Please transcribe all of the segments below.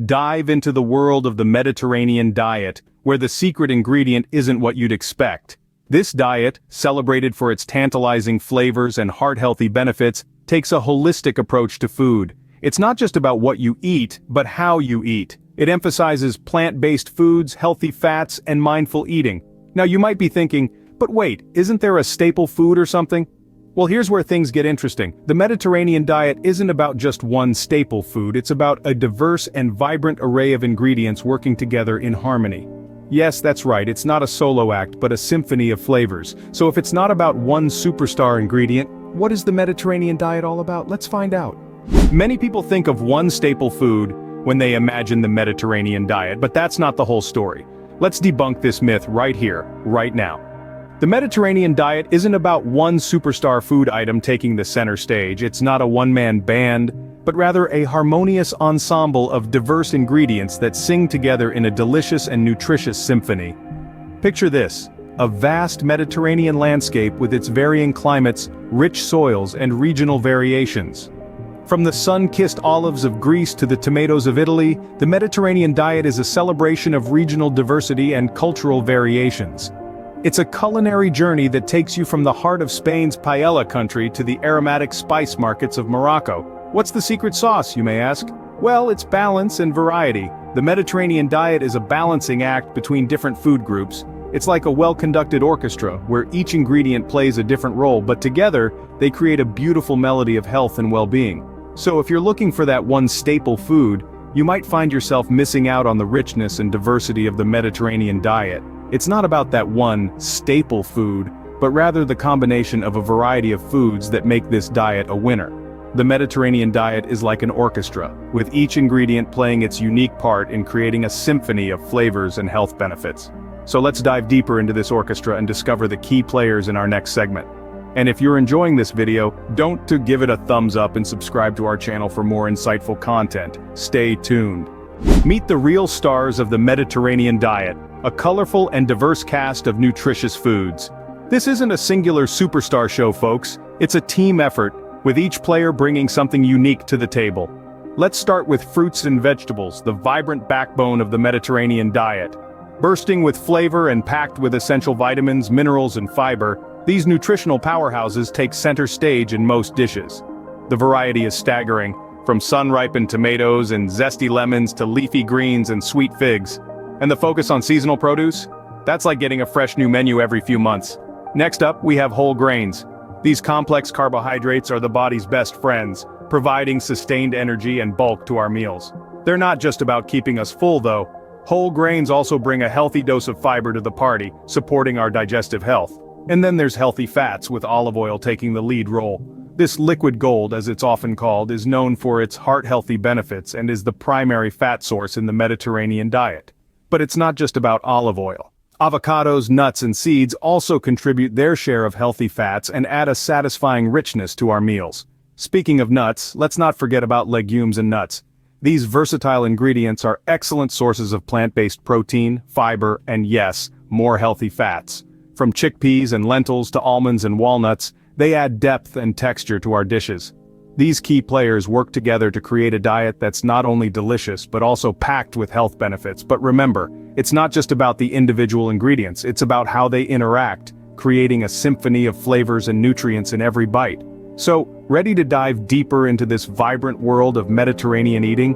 Dive into the world of the Mediterranean diet, where the secret ingredient isn't what you'd expect. This diet, celebrated for its tantalizing flavors and heart-healthy benefits, takes a holistic approach to food. It's not just about what you eat, but how you eat. It emphasizes plant-based foods, healthy fats, and mindful eating. Now you might be thinking, but wait, isn't there a staple food or something? Well, here's where things get interesting. The Mediterranean diet isn't about just one staple food, it's about a diverse and vibrant array of ingredients working together in harmony. Yes, that's right, it's not a solo act, but a symphony of flavors. So if it's not about one superstar ingredient, what is the Mediterranean diet all about? Let's find out. Many people think of one staple food when they imagine the Mediterranean diet, but that's not the whole story. Let's debunk this myth right here, right now. The Mediterranean diet isn't about one superstar food item taking the center stage. It's not a one-man band, but rather a harmonious ensemble of diverse ingredients that sing together in a delicious and nutritious symphony. Picture this, a vast Mediterranean landscape with its varying climates, rich soils, and regional variations. From the sun-kissed olives of Greece to the tomatoes of Italy, the Mediterranean diet is a celebration of regional diversity and cultural variations. It's a culinary journey that takes you from the heart of Spain's paella country to the aromatic spice markets of Morocco. What's the secret sauce, you may ask? Well, it's balance and variety. The Mediterranean diet is a balancing act between different food groups. It's like a well-conducted orchestra, where each ingredient plays a different role, but together, they create a beautiful melody of health and well-being. So if you're looking for that one staple food, you might find yourself missing out on the richness and diversity of the Mediterranean diet. It's not about that one staple food, but rather the combination of a variety of foods that make this diet a winner. The Mediterranean diet is like an orchestra, with each ingredient playing its unique part in creating a symphony of flavors and health benefits. So let's dive deeper into this orchestra and discover the key players in our next segment. And if you're enjoying this video, don't give it a thumbs up and subscribe to our channel for more insightful content. Stay tuned. Meet the real stars of the Mediterranean diet, a colorful and diverse cast of nutritious foods. This isn't a singular superstar show, folks. It's a team effort, with each player bringing something unique to the table. Let's start with fruits and vegetables, the vibrant backbone of the Mediterranean diet. Bursting with flavor and packed with essential vitamins, minerals, and fiber, these nutritional powerhouses take center stage in most dishes. The variety is staggering, from sun-ripened tomatoes and zesty lemons to leafy greens and sweet figs. And the focus on seasonal produce? That's like getting a fresh new menu every few months. Next up, we have whole grains. These complex carbohydrates are the body's best friends, providing sustained energy and bulk to our meals. They're not just about keeping us full, though. Whole grains also bring a healthy dose of fiber to the party, supporting our digestive health. And then there's healthy fats, with olive oil taking the lead role. This liquid gold, as it's often called, is known for its heart-healthy benefits and is the primary fat source in the Mediterranean diet. But it's not just about olive oil. Avocados, nuts, and seeds also contribute their share of healthy fats and add a satisfying richness to our meals. Speaking of nuts, let's not forget about legumes and nuts. These versatile ingredients are excellent sources of plant-based protein, fiber, and yes, more healthy fats. From chickpeas and lentils to almonds and walnuts, they add depth and texture to our dishes. These key players work together to create a diet that's not only delicious but also packed with health benefits. But remember, it's not just about the individual ingredients, it's about how they interact, creating a symphony of flavors and nutrients in every bite. So, ready to dive deeper into this vibrant world of Mediterranean eating?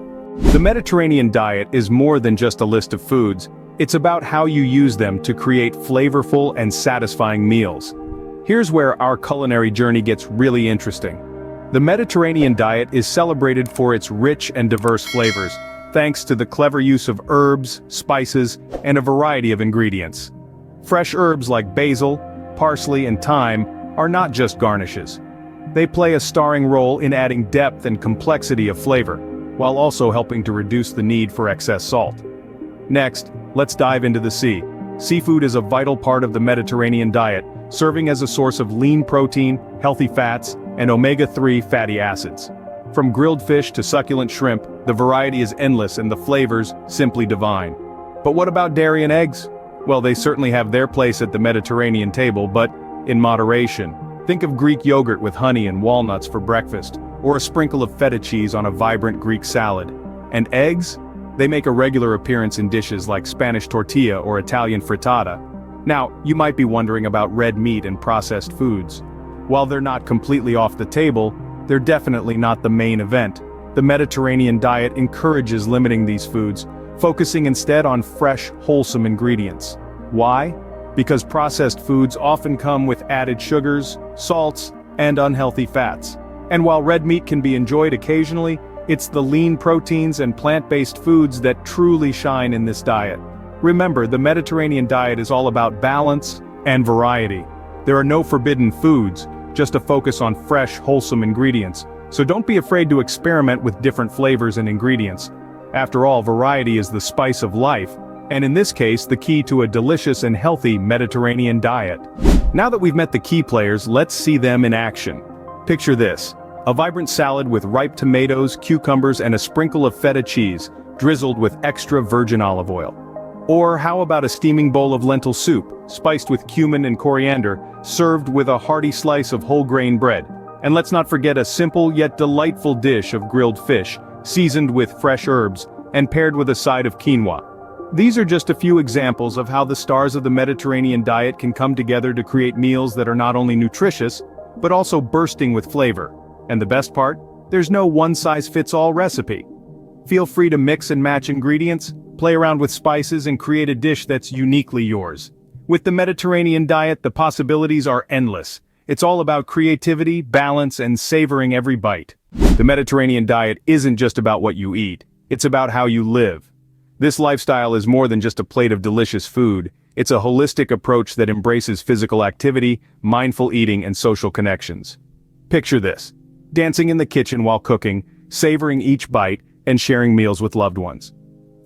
The Mediterranean diet is more than just a list of foods. It's about how you use them to create flavorful and satisfying meals. Here's where our culinary journey gets really interesting. The Mediterranean diet is celebrated for its rich and diverse flavors, thanks to the clever use of herbs, spices, and a variety of ingredients. Fresh herbs like basil, parsley, and thyme are not just garnishes. They play a starring role in adding depth and complexity of flavor, while also helping to reduce the need for excess salt. Next, let's dive into the sea. Seafood is a vital part of the Mediterranean diet, serving as a source of lean protein, healthy fats, and omega-3 fatty acids. From grilled fish to succulent shrimp, the variety is endless and the flavors simply divine. But what about dairy and eggs? Well, they certainly have their place at the Mediterranean table, but in moderation. Think of Greek yogurt with honey and walnuts for breakfast, or a sprinkle of feta cheese on a vibrant Greek salad. And eggs? They make a regular appearance in dishes like Spanish tortilla or Italian frittata. Now, you might be wondering about red meat and processed foods. While they're not completely off the table, they're definitely not the main event. The Mediterranean diet encourages limiting these foods, focusing instead on fresh, wholesome ingredients. Why? Because processed foods often come with added sugars, salts, and unhealthy fats. And while red meat can be enjoyed occasionally, it's the lean proteins and plant-based foods that truly shine in this diet. Remember, the Mediterranean diet is all about balance and variety. There are no forbidden foods, just a focus on fresh, wholesome ingredients. So don't be afraid to experiment with different flavors and ingredients. After all, variety is the spice of life, and in this case, the key to a delicious and healthy Mediterranean diet. Now that we've met the key players, let's see them in action. Picture this: a vibrant salad with ripe tomatoes, cucumbers, and a sprinkle of feta cheese, drizzled with extra virgin olive oil. Or how about a steaming bowl of lentil soup, spiced with cumin and coriander, served with a hearty slice of whole grain bread? And let's not forget a simple yet delightful dish of grilled fish, seasoned with fresh herbs, and paired with a side of quinoa. These are just a few examples of how the stars of the Mediterranean diet can come together to create meals that are not only nutritious, but also bursting with flavor. And the best part? There's no one-size-fits-all recipe. Feel free to mix and match ingredients, play around with spices, and create a dish that's uniquely yours. With the Mediterranean diet, the possibilities are endless. It's all about creativity, balance, and savoring every bite. The Mediterranean diet isn't just about what you eat, it's about how you live. This lifestyle is more than just a plate of delicious food, it's a holistic approach that embraces physical activity, mindful eating, and social connections. Picture this: dancing in the kitchen while cooking, savoring each bite, and sharing meals with loved ones.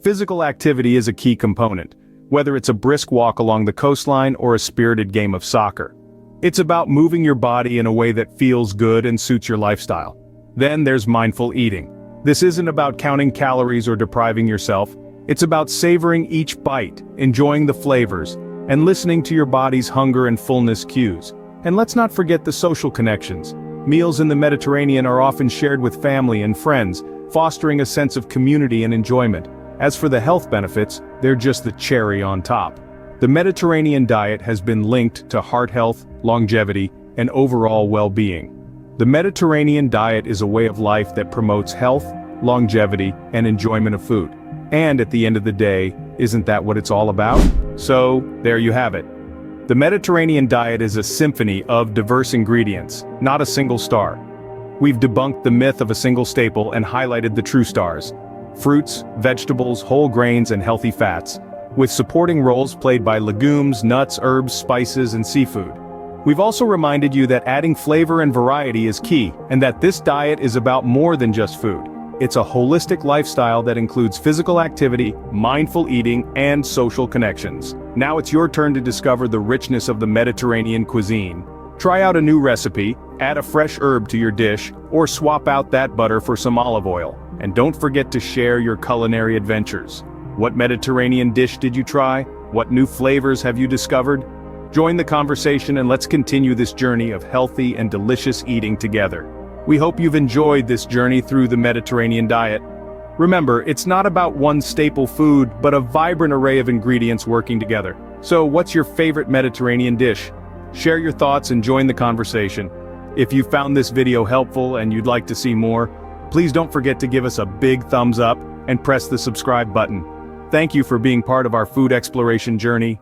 Physical activity is a key component, whether it's a brisk walk along the coastline or a spirited game of soccer. It's about moving your body in a way that feels good and suits your lifestyle. Then there's mindful eating. This isn't about counting calories or depriving yourself. It's about savoring each bite, enjoying the flavors, and listening to your body's hunger and fullness cues. And let's not forget the social connections. Meals in the Mediterranean are often shared with family and friends, fostering a sense of community and enjoyment. As for the health benefits, they're just the cherry on top. The Mediterranean diet has been linked to heart health, longevity, and overall well-being. The Mediterranean diet is a way of life that promotes health, longevity, and enjoyment of food. And at the end of the day, isn't that what it's all about? So, there you have it. The Mediterranean diet is a symphony of diverse ingredients, not a single star. We've debunked the myth of a single staple and highlighted the true stars: fruits, vegetables, whole grains, and healthy fats, with supporting roles played by legumes, nuts, herbs, spices, and seafood. We've also reminded you that adding flavor and variety is key, and that this diet is about more than just food. It's a holistic lifestyle that includes physical activity, mindful eating, and social connections. Now it's your turn to discover the richness of the Mediterranean cuisine. Try out a new recipe, add a fresh herb to your dish, or swap out that butter for some olive oil. And don't forget to share your culinary adventures. What Mediterranean dish did you try? What new flavors have you discovered? Join the conversation and let's continue this journey of healthy and delicious eating together. We hope you've enjoyed this journey through the Mediterranean diet. Remember, it's not about one staple food, but a vibrant array of ingredients working together. So, what's your favorite Mediterranean dish? Share your thoughts and join the conversation. If you found this video helpful and you'd like to see more, please don't forget to give us a big thumbs up and press the subscribe button. Thank you for being part of our food exploration journey.